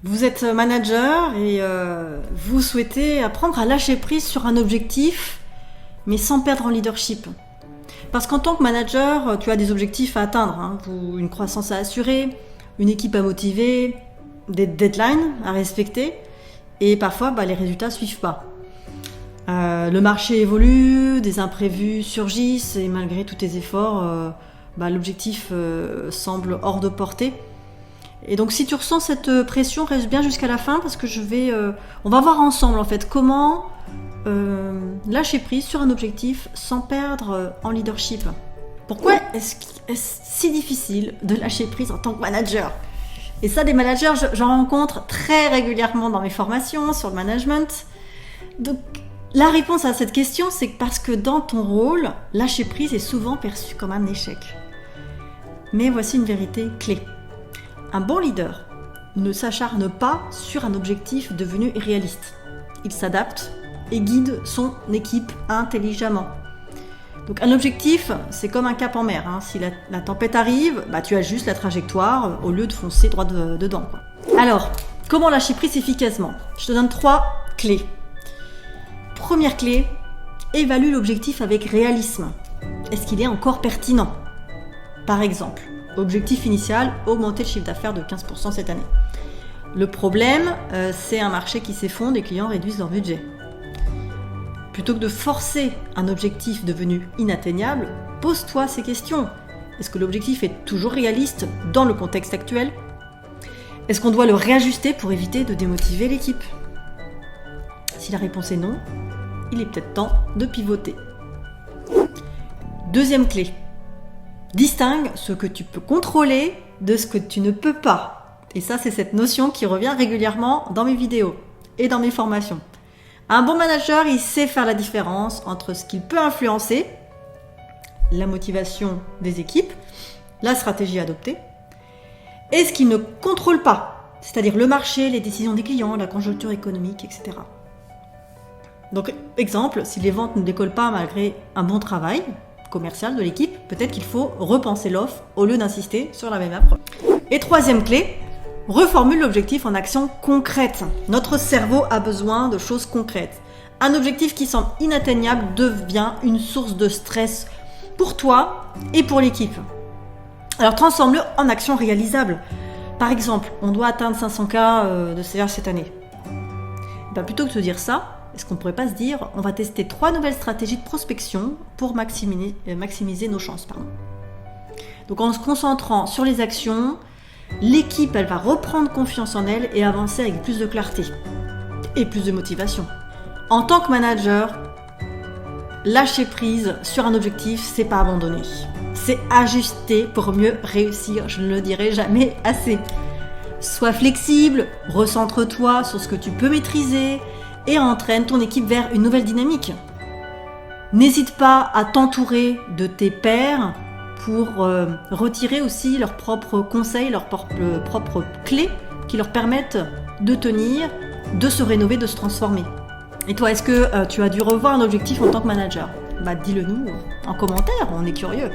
Vous êtes manager et vous souhaitez apprendre à lâcher prise sur un objectif, mais sans perdre en leadership. Parce qu'en tant que manager, tu as des objectifs à atteindre, hein, une croissance à assurer, une équipe à motiver, des deadlines à respecter, et parfois les résultats ne suivent pas. Le marché évolue, des imprévus surgissent, et malgré tous tes efforts, l'objectif semble hors de portée. Et donc si tu ressens cette pression, reste bien jusqu'à la fin parce que on va voir ensemble en fait comment lâcher prise sur un objectif sans perdre en leadership. Pourquoi est-ce si difficile de lâcher prise en tant que manager? Et ça, des managers, j'en rencontre très régulièrement dans mes formations sur le management. Donc la réponse à cette question, c'est parce que dans ton rôle, lâcher prise est souvent perçu comme un échec. Mais voici une vérité clé. Un bon leader ne s'acharne pas sur un objectif devenu irréaliste. Il s'adapte et guide son équipe intelligemment. Donc un objectif, c'est comme un cap en mer. Hein. Si la tempête arrive, tu ajustes la trajectoire au lieu de foncer droit dedans. Alors, comment lâcher prise efficacement? Je te donne 3 clés. Première clé, évalue l'objectif avec réalisme. Est-ce qu'il est encore pertinent? Par exemple, objectif initial, augmenter le chiffre d'affaires de 15% cette année. Le problème, c'est un marché qui s'effondre, les clients réduisent leur budget. Plutôt que de forcer un objectif devenu inatteignable, pose-toi ces questions. Est-ce que l'objectif est toujours réaliste dans le contexte actuel? Est-ce qu'on doit le réajuster pour éviter de démotiver l'équipe? Si la réponse est non, il est peut-être temps de pivoter. Deuxième clé. Distingue ce que tu peux contrôler de ce que tu ne peux pas. Et ça, c'est cette notion qui revient régulièrement dans mes vidéos et dans mes formations. Un bon manager, il sait faire la différence entre ce qu'il peut influencer, la motivation des équipes, la stratégie adoptée, et ce qu'il ne contrôle pas, c'est-à-dire le marché, les décisions des clients, la conjoncture économique, etc. Donc, exemple, si les ventes ne décollent pas malgré un bon travail commercial de l'équipe, peut-être qu'il faut repenser l'offre au lieu d'insister sur la même approche. Et troisième clé, reformule l'objectif en actions concrètes. Notre cerveau a besoin de choses concrètes. Un objectif qui semble inatteignable devient une source de stress pour toi et pour l'équipe. Alors transforme-le en actions réalisables. Par exemple, on doit atteindre 500K de CA cette année. Plutôt que de dire ça, est-ce qu'on ne pourrait pas se dire on va tester 3 nouvelles stratégies de prospection pour maximiser nos chances, Donc en se concentrant sur les actions, l'équipe elle va reprendre confiance en elle et avancer avec plus de clarté et plus de motivation. En tant que manager, lâcher prise sur un objectif, c'est pas abandonner. C'est ajuster pour mieux réussir, je ne le dirai jamais assez. Sois flexible, recentre-toi sur ce que tu peux maîtriser et entraîne ton équipe vers une nouvelle dynamique. N'hésite pas à t'entourer de tes pairs pour retirer aussi leurs propres conseils, leurs propres clés qui leur permettent de tenir, de se rénover, de se transformer. Et toi, est-ce que tu as dû revoir un objectif en tant que manager? Dis-le nous en commentaire, on est curieux.